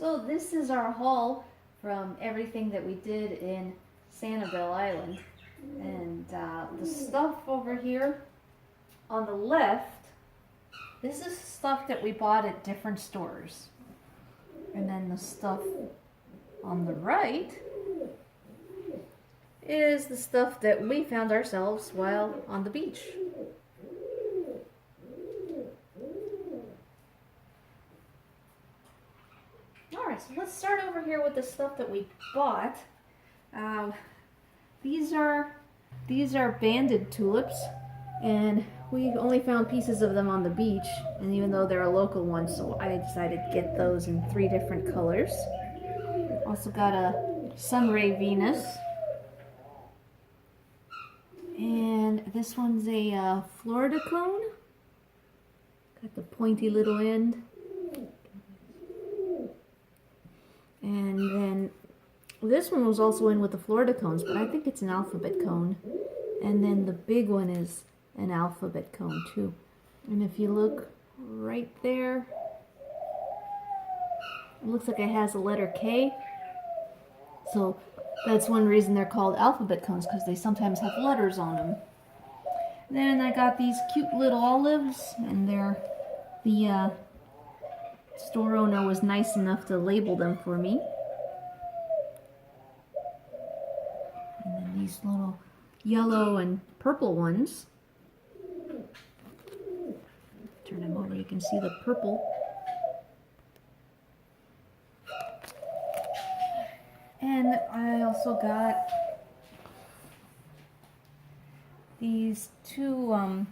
So this is our haul from everything that we did in Sanibel Island. And the stuff over here on the left, this is stuff that we bought at different stores. And then the stuff on the right is the stuff that we found ourselves while on the beach. Alright, so let's start over here with the stuff that we bought. These are banded tulips, and we only found pieces of them on the beach, and even though they're a local one, so I decided to get those in 3 different colors. Also got a sunray Venus, and this one's a Florida cone. Got the pointy little end. And then this one was also in with the Florida cones, but I think it's an alphabet cone. And then the big one is an alphabet cone too. And if you look right there, it looks like it has a letter K. So that's one reason they're called alphabet cones, because they sometimes have letters on them. Then I got these cute little olives, and the store owner was nice enough to label them for me. And then these little yellow and purple ones. Turn them over, you can see the purple. And I also got these 2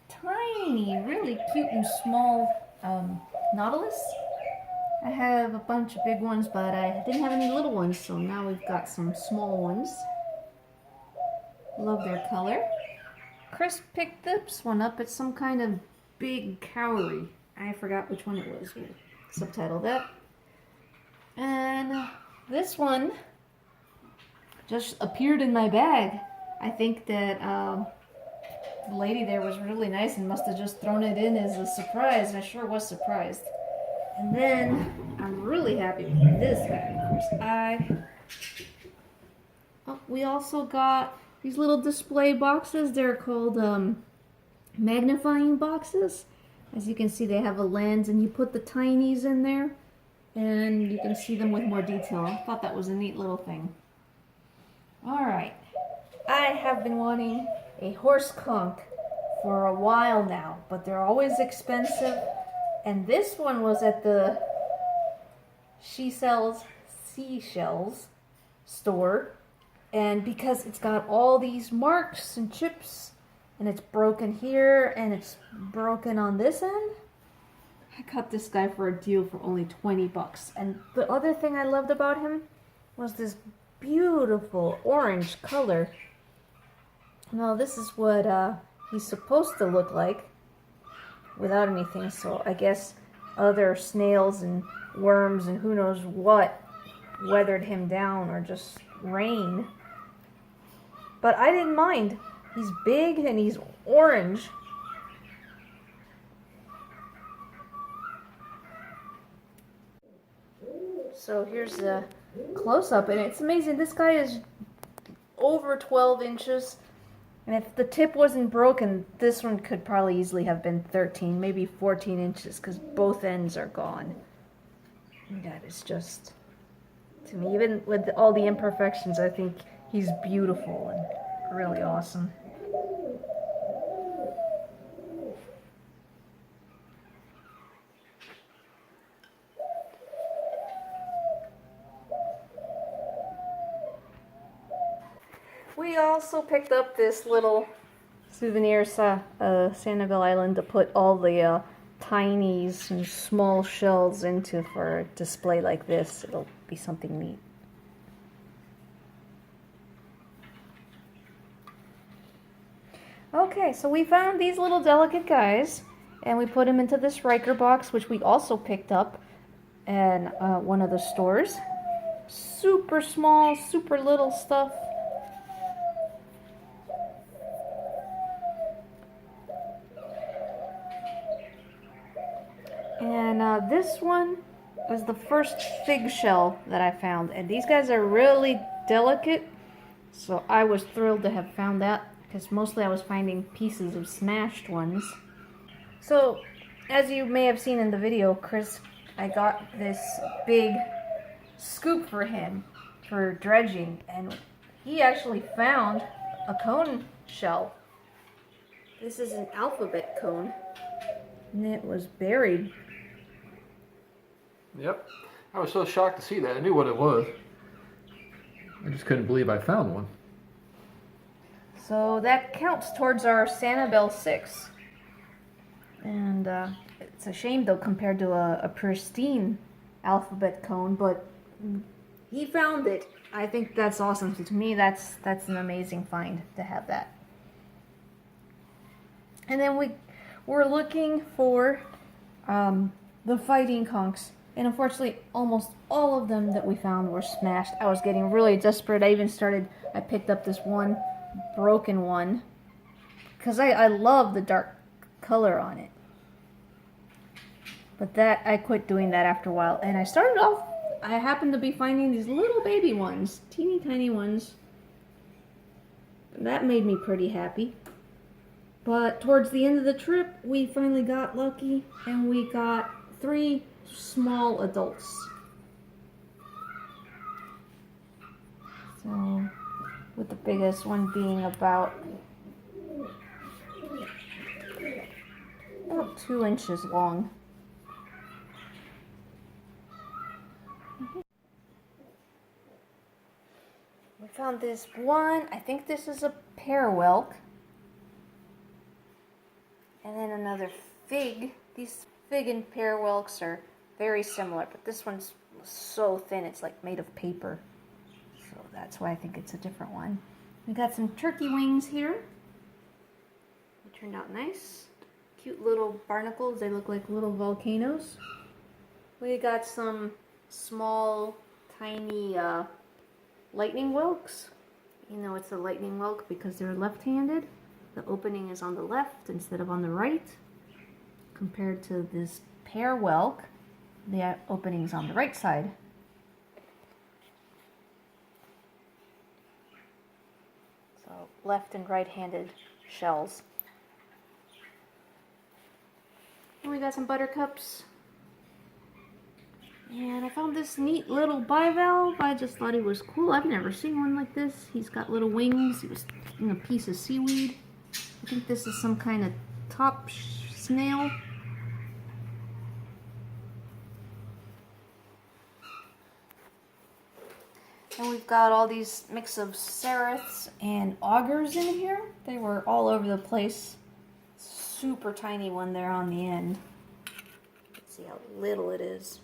tiny, really cute and small Nautilus. I have a bunch of big ones, but I didn't have any little ones, so now we've got some small ones. Love their color. Chris picked this one up. It's some kind of big cowrie. I forgot which one it was. We'll subtitle that. And this one just appeared in my bag. I think that the lady there was really nice and must have just thrown it in as a surprise. I sure was surprised. And then I'm really happy with this guy, of course. We also got these little display boxes. They're called Magnifying Boxes. As you can see, they have a lens, and you put the tinies in there, and you can see them with more detail. I thought that was a neat little thing. Alright, I have been wanting a horse conch for a while now, but they're always expensive. And this one was at the She Sells Seashells store. And because it's got all these marks and chips, and it's broken here, and it's broken on this end, I got this guy for a deal for only 20 bucks. And the other thing I loved about him was this beautiful orange color. Now this is what he's supposed to look like without anything, so I guess other snails and worms and who knows what weathered him down, or just rain. But I didn't mind. He's big and he's orange. So here's the close-up, and it's amazing. This guy is over 12 inches. And if the tip wasn't broken, this one could probably easily have been 13, maybe 14 inches, because both ends are gone. And that is just, to me, even with all the imperfections, I think he's beautiful and really awesome. We also picked up this little souvenir Sanibel Island to put all the tinies and small shells into for a display like this. It'll be something neat. Okay, so we found these little delicate guys, and we put them into this Riker box, which we also picked up in one of the stores. Super small, super little stuff. And this one was the first fig shell that I found, and these guys are really delicate, so I was thrilled to have found that, because mostly I was finding pieces of smashed ones. So, as you may have seen in the video, Chris, I got this big scoop for him for dredging, and he actually found a cone shell. This is an alphabet cone, and it was buried. Yep. I was so shocked to see that. I knew what it was. I just couldn't believe I found one. So that counts towards our Sanibel Six. And it's a shame though compared to a pristine alphabet cone, but he found it. I think that's awesome. So to me, that's an amazing find to have that. And then we're looking for the fighting conchs. And unfortunately, almost all of them that we found were smashed. I was getting really desperate. I picked up this one broken one. Because I love the dark color on it. But I quit doing that after a while. And I happened to be finding these little baby ones. Teeny tiny ones. And that made me pretty happy. But towards the end of the trip, we finally got lucky. And we got 3 small adults. So, with the biggest one being about 2 inches long. We found this one, I think this is a pear whelk. And then another fig. These fig and pear whelks are very similar, but this one's so thin it's like made of paper. So that's why I think it's a different one. We got some turkey wings here. They turned out nice. Cute little barnacles. They look like little volcanoes. We got some small, tiny lightning whelks. You know it's a lightning whelk because they're left-handed. The opening is on the left instead of on the right. Compared to this pear whelk, the opening is on the right side. So left and right-handed shells. And we got some buttercups. And I found this neat little bivalve. I just thought he was cool. I've never seen one like this. He's got little wings. He was in a piece of seaweed. I think this is some kind of top snail. And we've got all these mix of sereths and augurs in here. They were all over the place. Super tiny one there on the end. Let's see how little it is.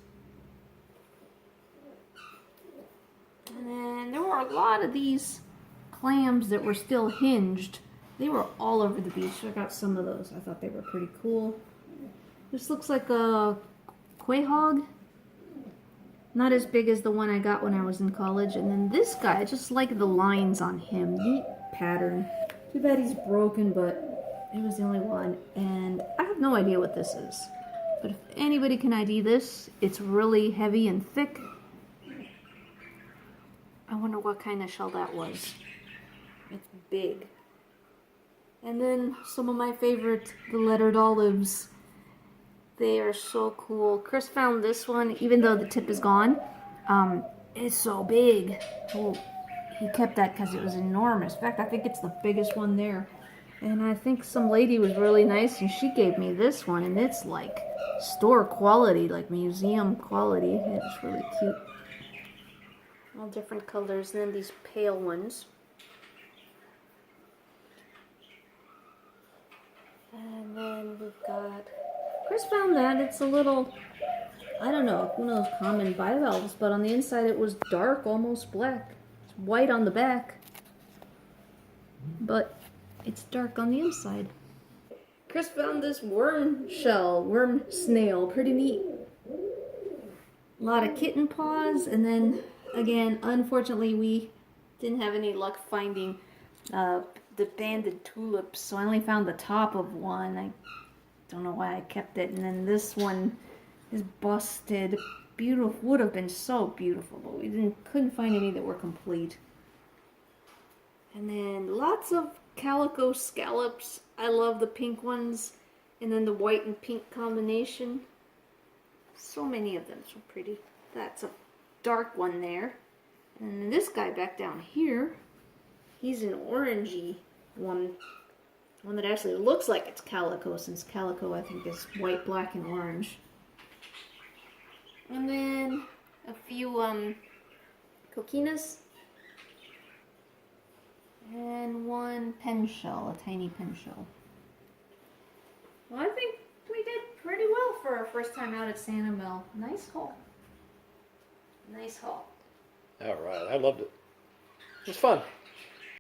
And then there were a lot of these clams that were still hinged. They were all over the beach. I got some of those. I thought they were pretty cool. This looks like a quahog. Not as big as the one I got when I was in college. And then this guy, I just like the lines on him. Neat pattern. Too bad he's broken, but it was the only one. And I have no idea what this is. But if anybody can ID this, it's really heavy and thick. I wonder what kind of shell that was. It's big. And then some of my favorite, the lettered olives. They are so cool. Chris found this one, even though the tip is gone. It's so big. Oh, he kept that because it was enormous. In fact, I think it's the biggest one there. And I think some lady was really nice and she gave me this one. And it's like store quality, like museum quality. It's really cute. All different colors. And then these pale ones. And then we've got... Chris found that. It's a little, I don't know, one of those common bivalves, but on the inside it was dark, almost black. It's white on the back, but it's dark on the inside. Chris found this worm shell, worm snail, pretty neat. A lot of kitten paws, and then, again, unfortunately we didn't have any luck finding the banded tulips, so I only found the top of one. I don't know why I kept it. And then this one is busted. beautiful, would have been so beautiful, but we couldn't find any that were complete. And then lots of Calico Scallops. I love the pink ones. And then the white and pink combination. So many of them, so pretty. That's a dark one there. And then this guy back down here, he's an orangey one. One that actually looks like it's calico, since calico I think is white, black, and orange. And then a few coquinas. And one pen shell, a tiny pen shell. Well, I think we did pretty well for our first time out at Sanibel. Nice haul. Nice haul. All right, I loved it. It was fun.